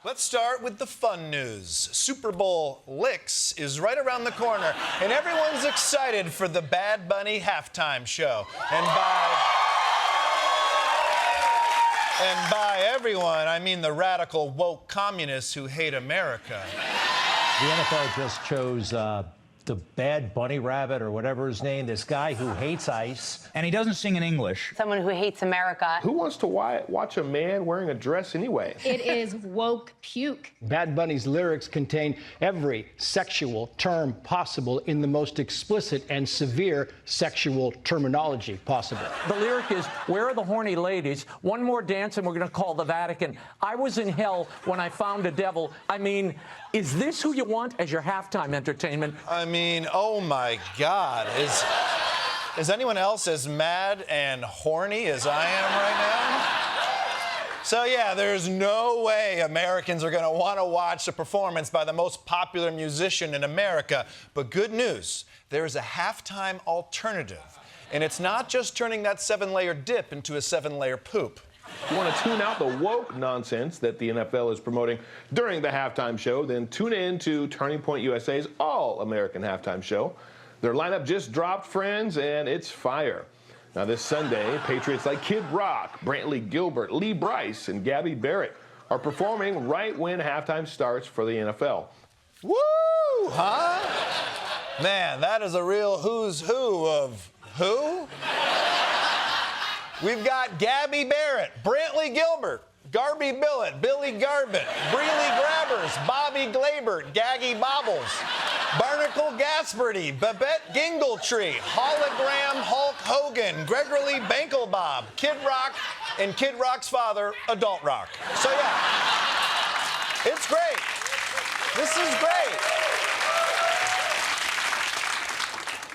Let's start with the fun news. Super Bowl Licks is right around the corner, and everyone's excited for the Bad Bunny halftime show. And by everyone, I mean the radical woke communists who hate America. The NFL just chose the Bad Bunny Rabbit, or whatever his name, this guy who hates ice. And he doesn't sing in English. Someone who hates America. Who wants to watch a man wearing a dress anyway? It is woke puke. Bad Bunny's lyrics contain every sexual term possible in the most explicit and severe sexual terminology possible. The lyric is, where are the horny ladies? One more dance and we're going to call the Vatican. I was in hell when I found a devil. I mean, is this who you want as your halftime entertainment? I mean, oh my God. Is anyone else as mad and horny as I am right now? So yeah, there's no way Americans are going to want to watch a performance by the most popular musician in America. But good news, there is a halftime alternative. And it's not just turning that 7-layer dip into a 7-layer poop. If you want to tune out the woke nonsense that the NFL is promoting during the halftime show, then tune in to Turning Point USA's All-American Halftime Show. Their lineup just dropped, friends, and it's fire. Now, this Sunday, Patriots like Kid Rock, Brantley Gilbert, Lee Brice, and Gabby Barrett are performing right when halftime starts for the NFL. Woo! Huh? Man, that is a real who's who of who? We've got Gabby Barrett, Brantley Gilbert, Garby Billett, Billy Garbett, Breely Grabbers, Bobby Glaber, Gaggy Bobbles, Barnacle Gasperty, Babette Gingletree, Hologram Hulk Hogan, Gregory Banklebob, Kid Rock, and Kid Rock's father, Adult Rock. So yeah, it's great. This is great.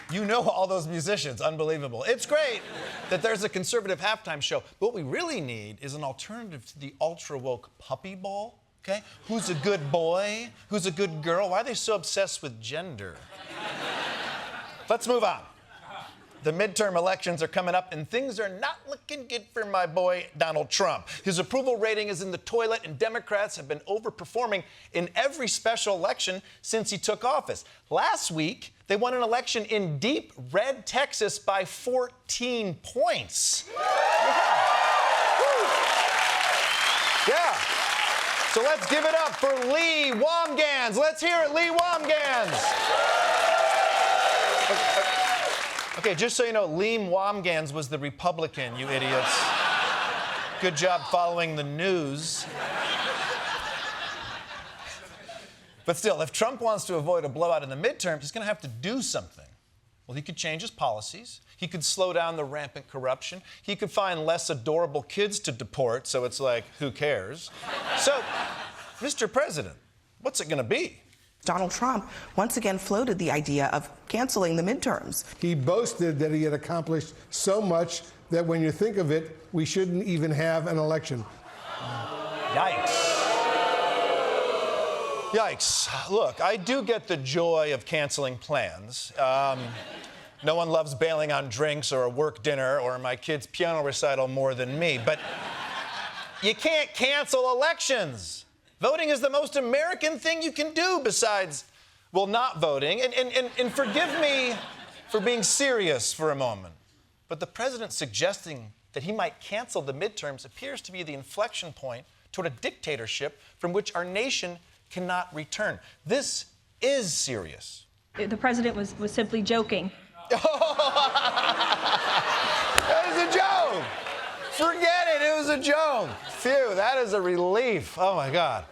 You know all those musicians, unbelievable. It's great that there's a conservative halftime show, but what we really need is an alternative to the ultra-woke puppy bowl, okay? Who's a good boy? Who's a good girl? Why are they so obsessed with gender? Let's move on. The midterm elections are coming up, and things are not looking good for my boy, Donald Trump. His approval rating is in the toilet, and Democrats have been overperforming in every special election since he took office. Last week, they won an election in deep red Texas by 14 points. Yeah. So let's give it up for Lee Womgans. Let's hear it, Lee Womgans. Okay, just so you know, Lee Womgans was the Republican, you idiots. Good job following the news. But still, if Trump wants to avoid a blowout in the midterms, he's going to have to do something. Well, he could change his policies. He could slow down the rampant corruption. He could find less adorable kids to deport, so it's like, who cares? So, Mr. President, what's it going to be? Donald Trump once again floated the idea of canceling the midterms. He boasted that he had accomplished so much that when you think of it, we shouldn't even have an election. Yikes. Yikes. Look, I do get the joy of canceling plans. No one loves bailing on drinks or a work dinner or my kid's piano recital more than me, but you can't cancel elections. Voting is the most American thing you can do besides, well, not voting. And forgive me for being serious for a moment, but the president suggesting that he might cancel the midterms appears to be the inflection point toward a dictatorship from which our nation cannot return. This is serious. The president was simply joking. That was a joke. Forget it. It was a joke. Phew, that is a relief. Oh, my God.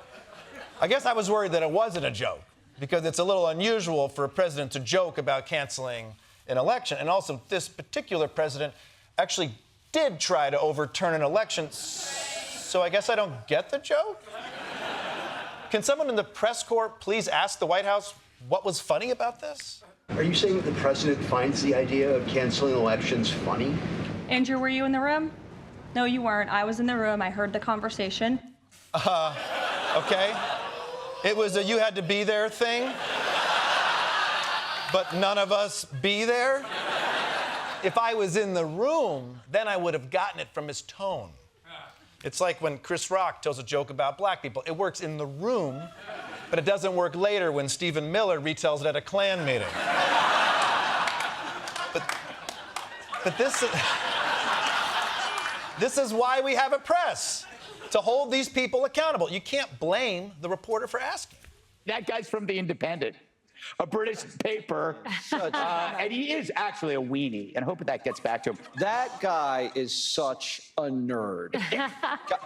I guess I was worried that it wasn't a joke because it's a little unusual for a president to joke about canceling an election. And also, this particular president actually did try to overturn an election, so I guess I don't get the joke? Can someone in the press corps please ask the White House what was funny about this? Are you saying that the president finds the idea of canceling elections funny? Andrew, were you in the room? No, you weren't. I was in the room. I heard the conversation. Okay. It was a you had to be there thing, but none of us be there. If I was in the room, then I would have gotten it from his tone. It's like when Chris Rock tells a joke about black people. It works in the room, but it doesn't work later when Stephen Miller retells it at a Klan meeting. But this is why we have a press, to hold these people accountable. You can't blame the reporter for asking. That guy's from The Independent, a British paper, and he is actually a weenie, and I hope that gets back to him. That guy is such a nerd.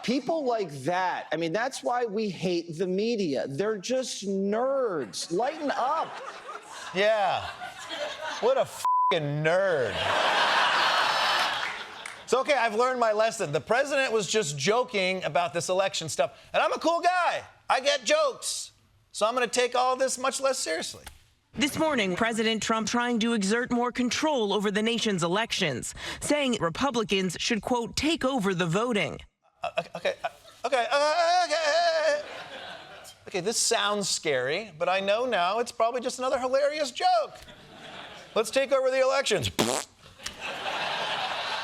People like that, I mean, that's why we hate the media. They're just nerds. Lighten up. Yeah. What a f***ing nerd. It's okay, I've learned my lesson. The president was just joking about this election stuff, and I'm a cool guy. I get jokes. So I'm going to take all this much less seriously. This morning, President Trump trying to exert more control over the nation's elections, saying Republicans should, quote, take over the voting. Okay, this sounds scary, but I know now it's probably just another hilarious joke. Let's take over the elections.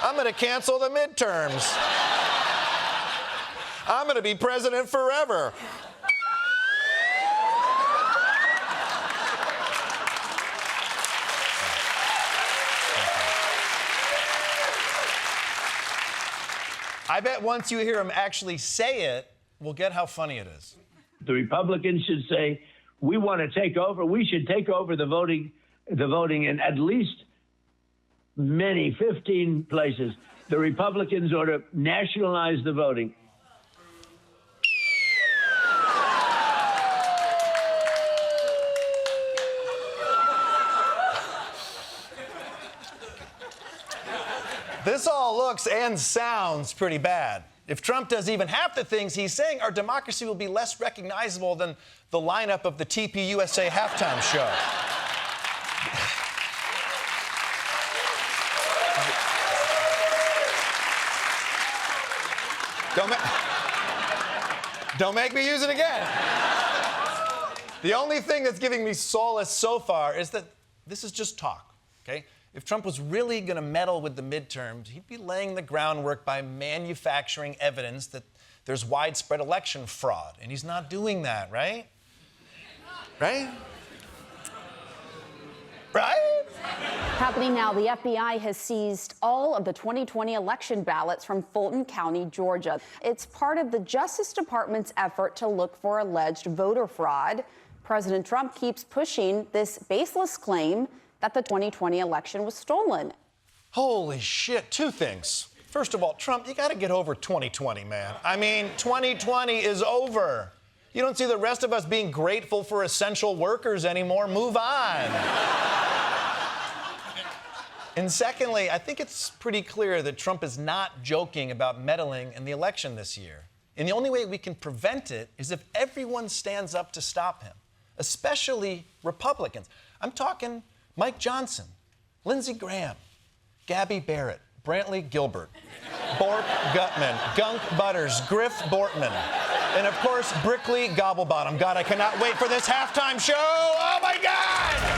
I'm going to cancel the midterms. I'm going to be president forever. I bet once you hear him actually say it, we'll get how funny it is. The Republicans should say, we want to take over. We should take over the voting in at least 15 places. The Republicans ought to nationalize the voting. This all looks and sounds pretty bad. If Trump does even half the things he's saying, our democracy will be less recognizable than the lineup of the TPUSA halftime show. Don't make me use it again. The only thing that's giving me solace so far is that this is just talk, okay? If Trump was really going to meddle with the midterms, he'd be laying the groundwork by manufacturing evidence that there's widespread election fraud. And he's not doing that, right? Right? Right? Happening now, the FBI has seized all of the 2020 election ballots from Fulton County, Georgia. It's part of the Justice Department's effort to look for alleged voter fraud. President Trump keeps pushing this baseless claim that the 2020 election was stolen. Holy shit, two things. First of all, Trump, you got to get over 2020, man. I mean, 2020 is over. You don't see the rest of us being grateful for essential workers anymore. Move on. And secondly, I think it's pretty clear that Trump is not joking about meddling in the election this year. And the only way we can prevent it is if everyone stands up to stop him, especially Republicans. I'm talking Mike Johnson, Lindsey Graham, Gabby Barrett, Brantley Gilbert, Bork Gutman, Gunk Butters, Griff Bortman, and of course, Brickley Gobblebottom. God, I cannot wait for this halftime show. Oh my God!